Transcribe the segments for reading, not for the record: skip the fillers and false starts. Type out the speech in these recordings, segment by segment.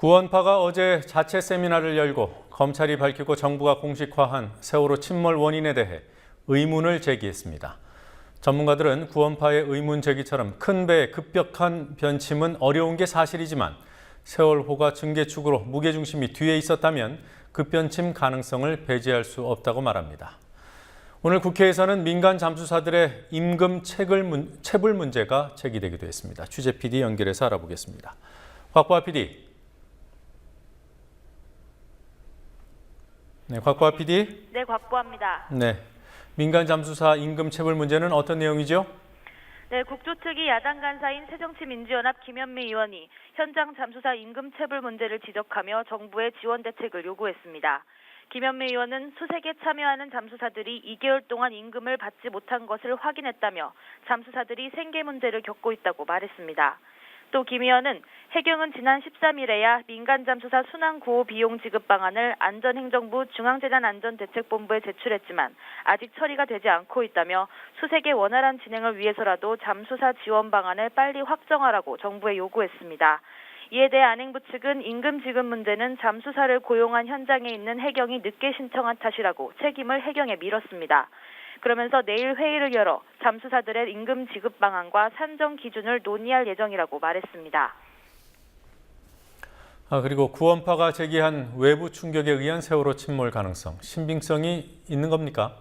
구원파가 어제 자체 세미나를 열고 검찰이 밝히고 정부가 공식화한 세월호 침몰 원인에 대해 의문을 제기했습니다. 전문가들은 구원파의 의문 제기처럼 큰 배의 급격한 변침은 어려운 게 사실이지만 세월호가 증개축으로 무게중심이 뒤에 있었다면 급변침 가능성을 배제할 수 없다고 말합니다. 오늘 국회에서는 민간 잠수사들의 임금 체불 문제가 제기되기도 했습니다. 취재 PD 연결해서 알아보겠습니다. 곽보아 PD. 네, 곽보아 PD. 네, 곽보아입니다. 네, 민간 잠수사 임금 체불 문제는 어떤 내용이죠? 네, 국조특위 야당 간사인 새정치민주연합 김현미 의원이 현장 잠수사 임금 체불 문제를 지적하며 정부의 지원 대책을 요구했습니다. 김현미 의원은 수색에 참여하는 잠수사들이 2개월 동안 임금을 받지 못한 것을 확인했다며 잠수사들이 생계 문제를 겪고 있다고 말했습니다. 또 김 의원은 해경은 지난 13일에야 민간 잠수사 순환 구호 비용 지급 방안을 안전행정부 중앙재난안전대책본부에 제출했지만 아직 처리가 되지 않고 있다며 수색의 원활한 진행을 위해서라도 잠수사 지원 방안을 빨리 확정하라고 정부에 요구했습니다. 이에 대해 안행부 측은 임금 지급 문제는 잠수사를 고용한 현장에 있는 해경이 늦게 신청한 탓이라고 책임을 해경에 밀었습니다. 그러면서 내일 회의를 열어 잠수사들의 임금 지급 방안과 산정 기준을 논의할 예정이라고 말했습니다. 그리고 구원파가 제기한 외부 충격에 의한 세월호 침몰 가능성, 신빙성이 있는 겁니까?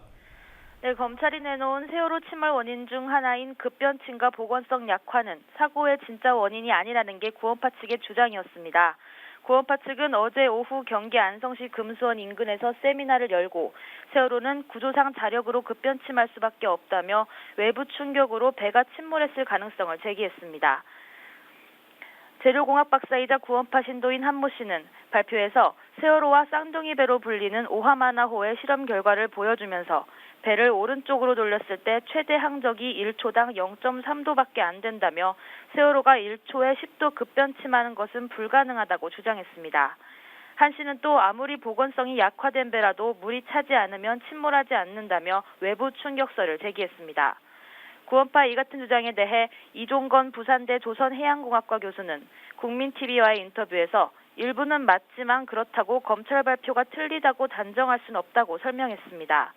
네, 검찰이 내놓은 세월호 침몰 원인 중 하나인 급변침과 보건성 약화는 사고의 진짜 원인이 아니라는 게 구원파 측의 주장이었습니다. 구원파 측은 어제 오후 경기 안성시 금수원 인근에서 세미나를 열고 세월호는 구조상 자력으로 급변침할 수밖에 없다며 외부 충격으로 배가 침몰했을 가능성을 제기했습니다. 재료공학 박사이자 구원파 신도인 한모 씨는 발표에서 세월호와 쌍둥이 배로 불리는 오하마나호의 실험 결과를 보여주면서 배를 오른쪽으로 돌렸을 때 최대 항적이 1초당 0.3도밖에 안 된다며 세월호가 1초에 10도 급변침하는 것은 불가능하다고 주장했습니다. 한 씨는 또 아무리 보건성이 약화된 배라도 물이 차지 않으면 침몰하지 않는다며 외부 충격설을 제기했습니다. 구원파 이 같은 주장에 대해 이종건 부산대 조선해양공학과 교수는 국민TV와의 인터뷰에서 일부는 맞지만 그렇다고 검찰 발표가 틀리다고 단정할 수는 없다고 설명했습니다.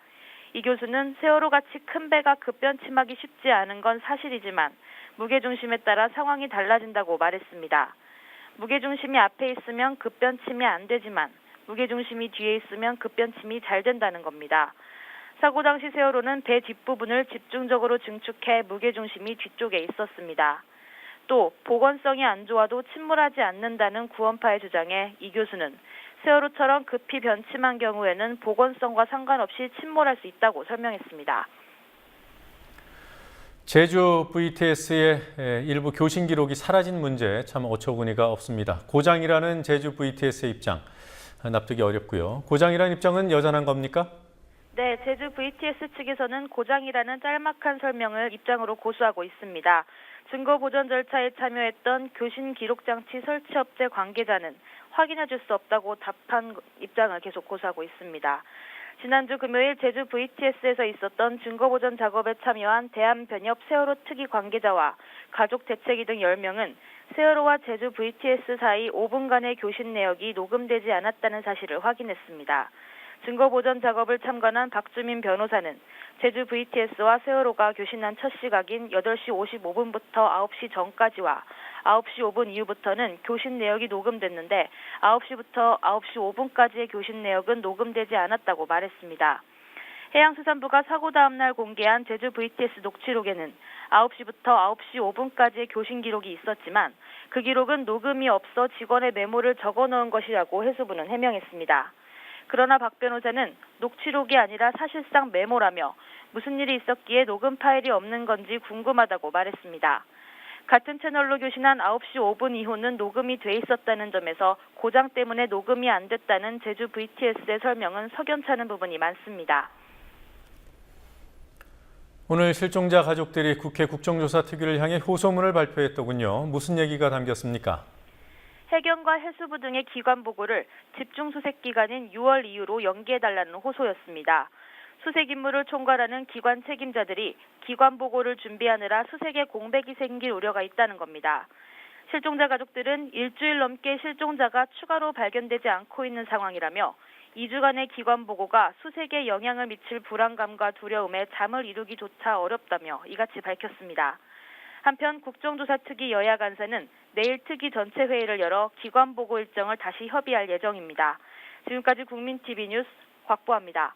이 교수는 세월호같이 큰 배가 급변침하기 쉽지 않은 건 사실이지만 무게중심에 따라 상황이 달라진다고 말했습니다. 무게중심이 앞에 있으면 급변침이 안 되지만 무게중심이 뒤에 있으면 급변침이 잘 된다는 겁니다. 사고 당시 세월호는 배 뒷부분을 집중적으로 증축해 무게중심이 뒤쪽에 있었습니다. 또 보건성이 안 좋아도 침몰하지 않는다는 구원파의 주장에 이 교수는 세월호처럼 급히 변침한 경우에는 보건성과 상관없이 침몰할 수 있다고 설명했습니다. 제주 VTS의 일부 교신 기록이 사라진 문제 참 어처구니가 없습니다. 고장이라는 제주 VTS의 입장 납득이 어렵고요. 고장이라는 입장은 여전한 겁니까? 네, 제주 VTS 측에서는 고장이라는 짤막한 설명을 입장으로 고수하고 있습니다. 증거 보전 절차에 참여했던 교신 기록 장치 설치업체 관계자는 확인해 줄 수 없다고 답한 입장을 계속 고수하고 있습니다. 지난주 금요일 제주 VTS에서 있었던 증거 보전 작업에 참여한 대한변협 세월호 특위 관계자와 가족 대책위 등 10명은 세월호와 제주 VTS 사이 5분간의 교신 내역이 녹음되지 않았다는 사실을 확인했습니다. 증거 보전 작업을 참관한 박주민 변호사는 제주 VTS와 세월호가 교신한 첫 시각인 8시 55분부터 9시 전까지와 9시 5분 이후부터는 교신 내역이 녹음됐는데 9시부터 9시 5분까지의 교신 내역은 녹음되지 않았다고 말했습니다. 해양수산부가 사고 다음 날 공개한 제주 VTS 녹취록에는 9시부터 9시 5분까지의 교신 기록이 있었지만 그 기록은 녹음이 없어 직원의 메모를 적어 놓은 것이라고 해수부는 해명했습니다. 그러나 박 변호사는 녹취록이 아니라 사실상 메모라며 무슨 일이 있었기에 녹음 파일이 없는 건지 궁금하다고 말했습니다. 같은 채널로 교신한 9시 5분 이후는 녹음이 돼 있었다는 점에서 고장 때문에 녹음이 안 됐다는 제주 VTS의 설명은 석연찮은 부분이 많습니다. 오늘 실종자 가족들이 국회 국정조사 특위를 향해 호소문을 발표했더군요. 무슨 얘기가 담겼습니까? 해경과 해수부 등의 기관 보고를 집중수색 기간인 6월 이후로 연기해달라는 호소였습니다. 수색 임무를 총괄하는 기관 책임자들이 기관 보고를 준비하느라 수색에 공백이 생길 우려가 있다는 겁니다. 실종자 가족들은 일주일 넘게 실종자가 추가로 발견되지 않고 있는 상황이라며 2주간의 기관 보고가 수색에 영향을 미칠 불안감과 두려움에 잠을 이루기조차 어렵다며 이같이 밝혔습니다. 한편 국정조사 특위 여야 간사는 내일 특위 전체 회의를 열어 기관 보고 일정을 다시 협의할 예정입니다. 지금까지 국민TV 뉴스 곽보아입니다.